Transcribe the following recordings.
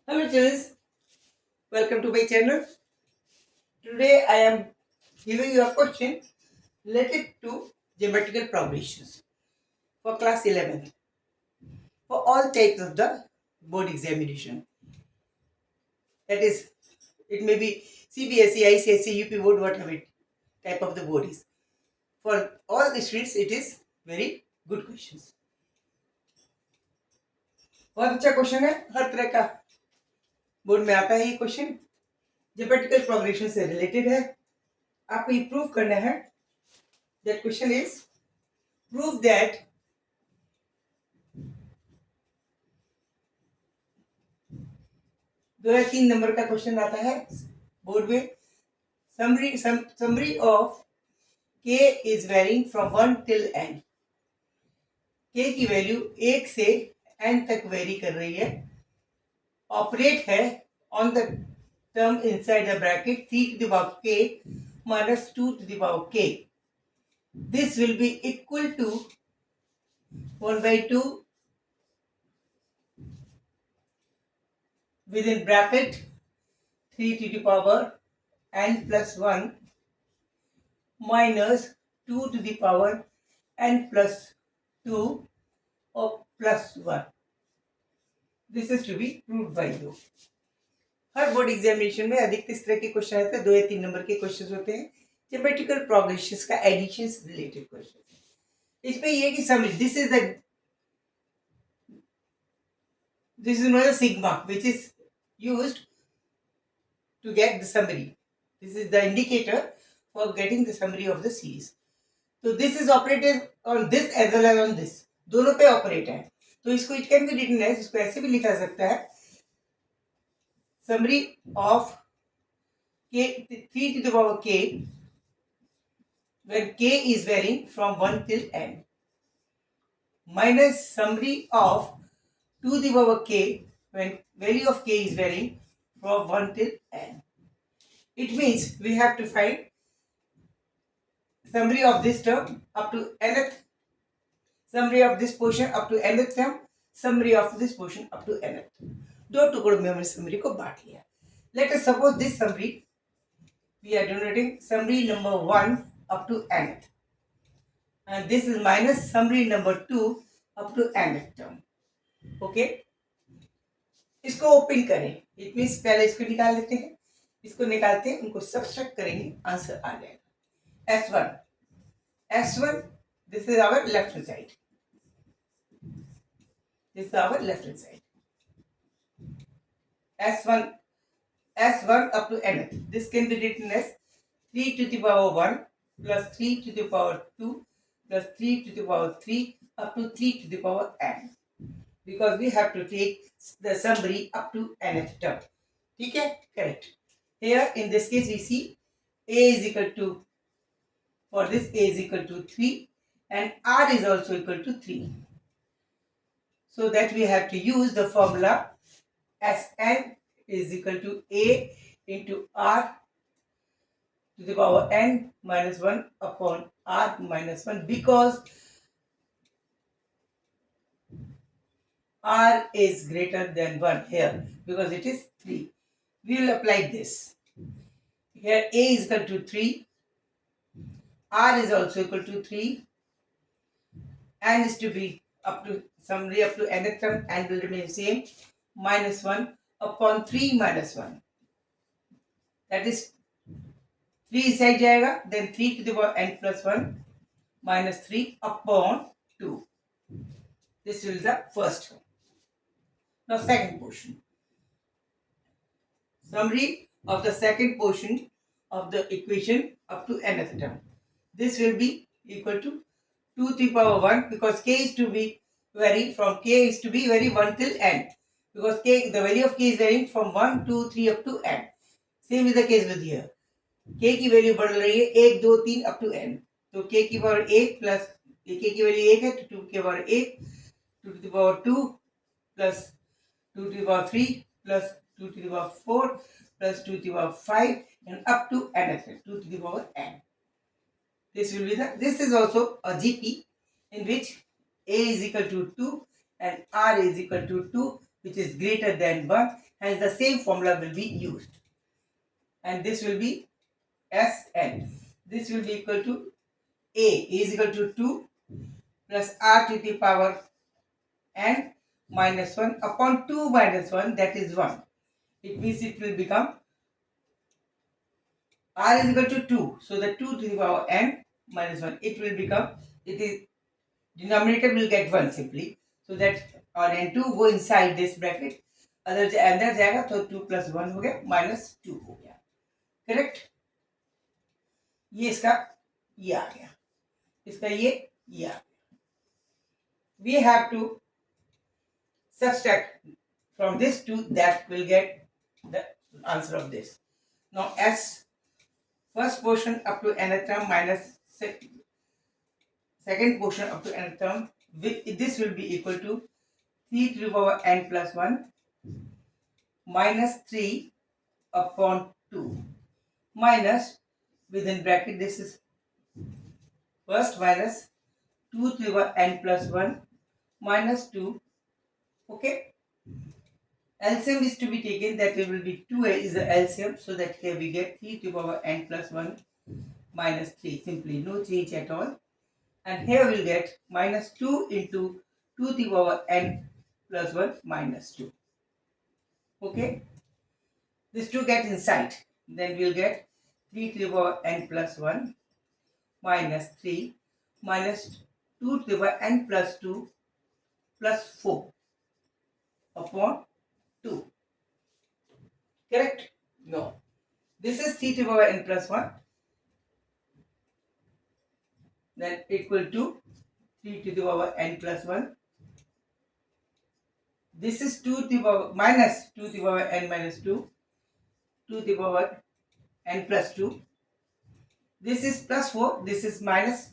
Hello students, welcome to my channel. Today I am giving you a question related to geometrical progressions for class 11 for all types of the board examination. That is, it may be CBSE, ICSE, UP board, whatever type of the board is. For all the students, it is very good questions. बहुत अच्छा question है, हर तरह का board में आता है ये question, geometrical progression से रिलेटेड है. आपको ये प्रूव करना है. That question is prove that 2 या 3 नंबर का क्वेश्चन आता है बोर्ड में. Summary of k is varying from 1 till n. k की वैल्यू 1 से n तक वेरी कर रही है. ऑपरेट है on the term inside the bracket 3 to the power k minus 2 to the power k. This will be equal to 1/2 within bracket 3 to the power n plus 1 minus 2 to the power n plus 2 or plus 1. This is to be proved by you. Her board examination में अधिकतर इस तरह के question आते हैं. 2 या 3 number के question होते हैं. ज्योमेट्रिकल प्रोग्रेशंस का एडिशन से रिलेटेड क्वेश्चन. इसमें ये कि summary this is known as sigma which is used to get the summary. This is the indicator for getting the summary of the series. So this is operated on this as well as on this. दोनों पे operate है. तो इसको it can be written as, इसको ऐसे भी लिखा सकता है, summary of k 3 to the power k when k is varying from 1 till n minus summary of 2 to the power k when value of k is varying from 1 till n. It means we have to find summary of this term up to nth, summary of this portion up to nth term, summary of this portion up to nth. दो टुकड़ों में हमने summary को बांट लिया. Let us suppose this summary we are denoting summary number 1 up to nth, and this is minus summary number 2 up to nth term. Okay. इसको open करें. It means पहले इसको निकाल लेते हैं. इसको निकालते हैं, उनको सब्ट्रैक्ट करेंगे, आंसर आ जाएगा. S1 this is our left hand side. This is our left hand side. S1 up to nth. This can be written as 3 to the power 1 plus 3 to the power 2 plus 3 to the power 3 up to 3 to the power n. Because we have to take the summary up to nth term. ठीक है, correct. Here in this case we see a is equal to, for this a is equal to 3 and r is also equal to 3. So that we have to use the formula Sn is equal to a into r to the power n minus 1 upon r minus 1, because r is greater than 1 here, because it is 3. We will apply this. Here a is equal to 3, r is also equal to 3, and is to be up to summary up to nth term and will remain same, minus 1 upon 3 minus 1. That is 3 इस side जाएगा, then 3 to the power n plus 1 minus 3 upon 2. This will be the first one. Now second portion. Summary of the second portion of the equation up to nth term. This will be equal to 2 to the power 1, because k is to be vary from 1 till n, because the value of k is varying from 1, 2, 3 up to n. Same is the case with here. k की value बढ़ रही है 1, 2, 3 up to n. तो k की power 1 plus k की value 1 है तो 2 की power 1, 2 to the power 2 plus 2 to the power 3 plus 2 to the power 4 plus 2 to the power 5 and up to nth, 2 to the power n. This will be this is also a GP in which a is equal to 2 and r is equal to 2, which is greater than 1, Hence the same formula will be used. And this will be Sn. This will be equal to A is equal to 2 plus R to the power n minus 1 upon 2 minus 1, that is 1. It means it will become R is equal to 2. So the 2 to the power n minus 1, it will become, it is, denominator will get 1 simply. So that और n2 go inside this bracket, अंदर जाएगा तो 2 plus 1 हो गया minus 2 हो गया. Correct. ये इसका ये आ गया, इसका ये आ गया. We have to subtract from this to that, will get the answer of this. Now S first portion up to nth term minus second portion up to nth term, this will be equal to 3 to the power n plus 1 minus 3 upon 2 minus, within bracket this is first minus 2 to the power n plus 1 minus 2. Okay. LCM is to be taken, that will be 2 is the LCM, so that here we get 3 to the power n plus 1 minus 3, simply no change at all. And here we'll get minus 2 into 2 to the power n plus 1 minus 2. Okay. This 2 get inside, then we'll get 3 to the power n plus 1 minus 3 minus 2 to the power n plus 2 plus 4 upon 2. Correct? No. This is 3 to the power n plus 1, then equal to 3 to the power n plus 1. This is 2 to the power minus 2 to the power n minus 2, 2 to the power n plus 2. This is plus 4, this is minus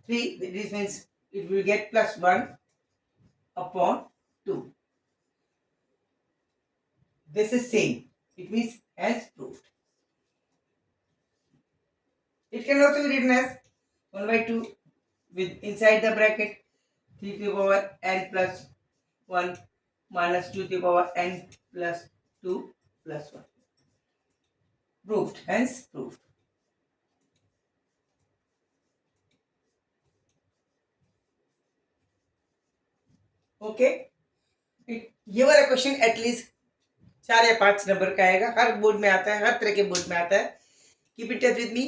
3, this means it will get plus 1 upon 2. This is same, it means as proved. It can also be written as 1 by 2 with inside the bracket 3 to the power n plus 1 minus 2 to the power n plus 2 plus 1. Proved, hence proved. Okay. ये वाला question at least 4 या 5 number का आएगा, हर board में आता है, हर तरह के बोर्ड में आता है. Keep in touch with me.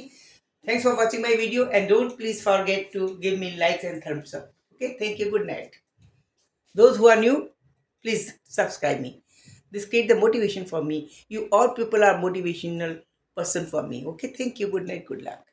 Thanks for watching my video, and don't please forget to give me likes and thumbs up. Okay, thank you. Good night. Those who are new, please subscribe me. This create the motivation for me. You all people are motivational person for me. Okay, thank you. Good night. Good luck.